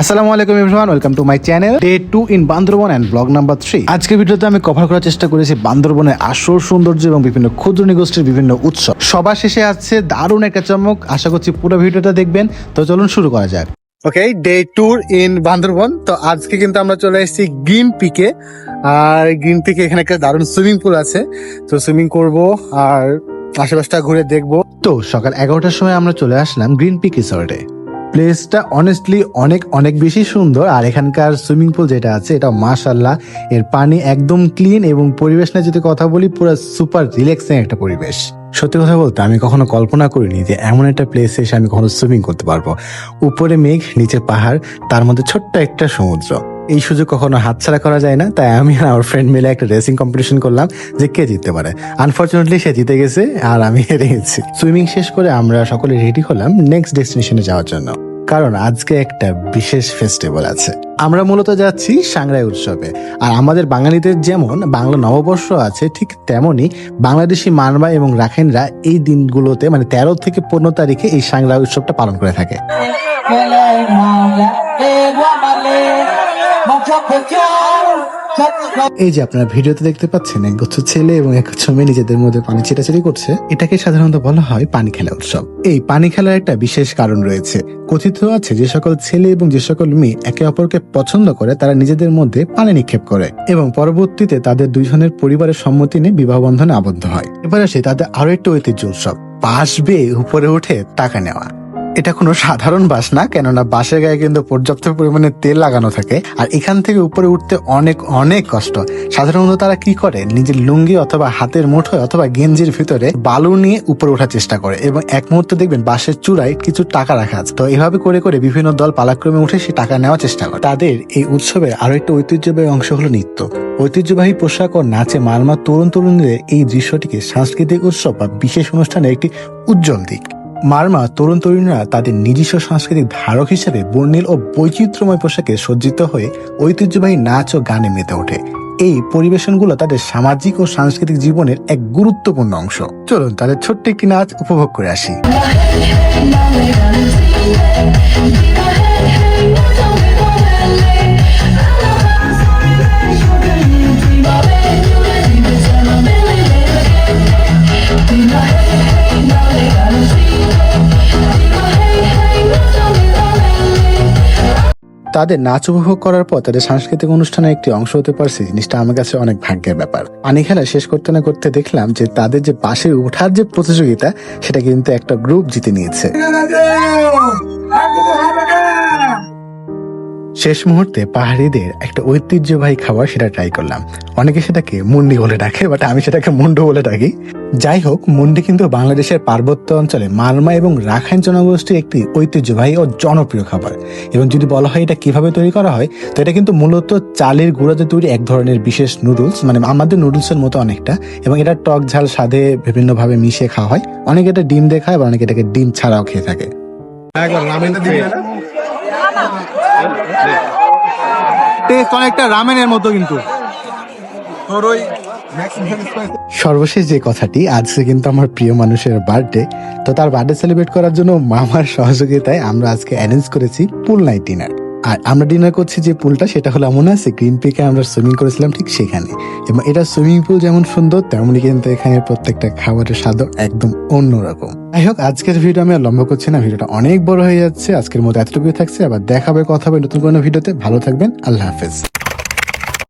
আসসালামু আলাইকুম everyone, welcome to my channel day 2 in Bandarban and blog number 3। আজকের ভিডিওতে আমি কভার করার চেষ্টা করেছি বান্দরবনের আসল সৌন্দর্য এবং বিভিন্ন ক্ষুদ্র নৃগোষ্ঠীর বিভিন্ন উৎসব। সবার শেষে আছে দারুণ একটা চমক। আশা করছি পুরো ভিডিওটা দেখবেন। তো চলুন শুরু করা যাক। ওকে, ডে 2 ইন বান্দরবন। তো আজকে কিন্তু আমরা চলে এসেছি গ্রিন পিকে। আর গ্রিন পিকে এখানে একটা দারুণ সুইমিং পুল আছে, তো সুইমিং করব আর আশেপাশটা ঘুরে দেখবো। তো সকাল 11টার সময় আমরা চলে আসলাম গ্রিন পিক রিসর্টে। প্লেসটা অনেস্টলি অনেক অনেক বেশি সুন্দর। আর এখানকার সুইমিং পুল যেটা আছে এটা মাশাআল্লাহ, এর পানি একদম ক্লিন এবং পরিবেশ নিয়ে যদি কথা বলি পুরো সুপার রিল্যাক্সিং একটা পরিবেশ। সত্যি কথা বলতে আমি কখনো কল্পনা করিনি যে এমন একটা প্লেসে এসে আমি কখনো সুইমিং করতে পারবো। উপরে মেঘ, নিচে পাহাড়, তার মধ্যে ছোট্ট একটা সমুদ্র। এই সুযোগ কখনো হাতছাড়া করা যায় না। তাই আমি আর আমার ফ্রেন্ড মিলে একটা রেসিং কম্পিটিশন করলাম যে কে জিততে পারে। আনফরচুনেটলি সে জিতে গেছে আর আমি হেরে গেছি। সুইমিং শেষ করে আমরা সকলে রেডি হলাম নেক্সট ডেস্টিনেশনে যাওয়ার জন্য, কারণ আজকে একটা বিশেষ ফেস্টিভ্যাল আছে। আমরা মূলত যাচ্ছি সাংরাই উৎসবে। আর আমাদের বাঙালিদের যেমন বাংলা নববর্ষ আছে, ঠিক তেমনই বাংলাদেশি মারমা এবং রাখাইনরা এই দিনগুলোতে মানে 13 থেকে 15 তারিখে এই সাংরাই উৎসবটা পালন করে থাকে। এই যে আপনারা ভিডিওতে দেখতে পাচ্ছেন একগুচ্ছ ছেলে এবং একগুচ্ছ মেয়ে নিজেদের মধ্যে পানি ছিটাছিটি করছে। এটাকে সাধারণত বলা হয় পানি খেলা উৎসব। এই পানি খেলার একটা বিশেষ কারণ রয়েছে। কথিত আছে যে সকল ছেলে এবং যে সকল মেয়ে একে অপরকে পছন্দ করে তারা নিজেদের মধ্যে পানি নিক্ষেপ করে এবং পরবর্তীতে তাদের দুইজনের পরিবারের সম্মতি নিয়ে বিবাহ বন্ধনে আবদ্ধ হয়। এবার আসে তাদের আরো একটা ঐতিহ্য উৎসব, বাঁশ বেয়ে উপরে উঠে টাকা নেওয়া। এটা কোনো সাধারণ বাস না, কেননা বাসের গায়ে কিন্তু পর্যাপ্ত পরিমাণে তেল লাগানো থাকে। আর এখান থেকে উপরে উঠতে অনেক অনেক কষ্ট। সাধারণত তারা কি করে, নিজের লুঙ্গি অথবা হাতের মুঠোয় অথবা গেঞ্জির ভিতরে বালু নিয়ে উপরে ওঠার চেষ্টা করে এবং এক মুহূর্তে দেখবেন বাসের চূড়ায় কিছু টাকা রাখা আছে। তো এভাবে করে করে বিভিন্ন দল পালাক্রমে উঠে সে টাকা নেওয়ার চেষ্টা করে। তাদের এই উৎসবের আরো একটা ঐতিহ্যবাহী অংশ হলো নৃত্য। ঐতিহ্যবাহী পোশাক ও নাচে মারমা তরুণ তরুণীদের এই দৃশ্যটিকে সাংস্কৃতিক উৎসব বা বিশেষ অনুষ্ঠানের একটি উজ্জ্বল দিক। মারমা তরুণ তরুণীরা তাদের নিজস্ব সাংস্কৃতিক ধারক হিসেবে বর্ণিল ও বৈচিত্র্যময় পোশাকে সজ্জিত হয়ে ঐতিহ্যবাহী নাচ ও গানে মেতে ওঠে। এই পরিবেশনগুলো তাদের সামাজিক ও সাংস্কৃতিক জীবনের এক গুরুত্বপূর্ণ অংশ। চলুন তাদের ছোট্ট একটি নাচ উপভোগ করে আসি। তাদের নাচ উপভোগ করার পর তাদের সাংস্কৃতিক অনুষ্ঠানের একটি অংশ হতে পারছি, জিনিসটা আমার কাছে অনেক ভাগ্যের ব্যাপার। পানি খেলা শেষ করতে না করতে দেখলাম যে তাদের যে বাসে ওঠার যে প্রতিযোগিতা সেটা কিন্তু একটা গ্রুপ জিতে নিয়েছে। শেষ মুহূর্তে পাহাড়িদের একটা ঐতিহ্যবাহী খাবার সেটা ট্রাই করলাম। অনেকে সেটাকে মুন্ডি বলে ডাকে, বাট আমি সেটাকে মুন্ডু বলে ডাকি। যাই হোক, মুন্ডি কিন্তু বাংলাদেশের পার্বত্য অঞ্চলে মারমা এবং রাখাইন জনগোষ্ঠীর একটি ঐতিহ্যবাহী ও জনপ্রিয় খাবার। এবং যদি বলা হয় এটা কিভাবে তৈরি করা হয়, তো এটা কিন্তু মূলত চালের গুঁড়াতে তৈরি এক ধরনের বিশেষ নুডলস, মানে আমাদের নুডলসের মতো অনেকটা। এবং এটা টক ঝাল স্বাদে বিভিন্নভাবে মিশিয়ে খাওয়া হয়। অনেকে এটা ডিম দিয়ে খায়, বা অনেকে এটাকে ডিম ছাড়াও খেয়ে থাকে। টেস্ট অনেকটা রামেনের মতো কিন্তু। সর্বশেষ যে কথাটি, আজকে কিন্তু আমার প্রিয় মানুষের বার্থডে। তো তার বার্থডে সেলিব্রেট করার জন্য মামার সহযোগিতায় আমরা আজকে অ্যারেঞ্জ করেছি পুল নাইট ডিনার। আর আমরা ডিনার করছি যে পুলটা, সেটা হলো মনে আছে গ্রিন পিকে আমরা সুইমিং করেছিলাম ঠিক সেখানে। এবং এটা সুইমিং পুল যেমন সুন্দর তেমনই কিন্তু এখানে প্রত্যেকটা খাবারের স্বাদও একদম অন্যরকম। যাই হোক, আজকের ভিডিও আমি আর লম্বা করছি না, ভিডিওটা অনেক বড় হয়ে যাচ্ছে। আজকের মতো এতটুকুই থাকছে, আবার দেখা হবে কথা হবে নতুন কোনো ভিডিওতে। ভালো থাকবেন, আল্লাহ হাফেজ।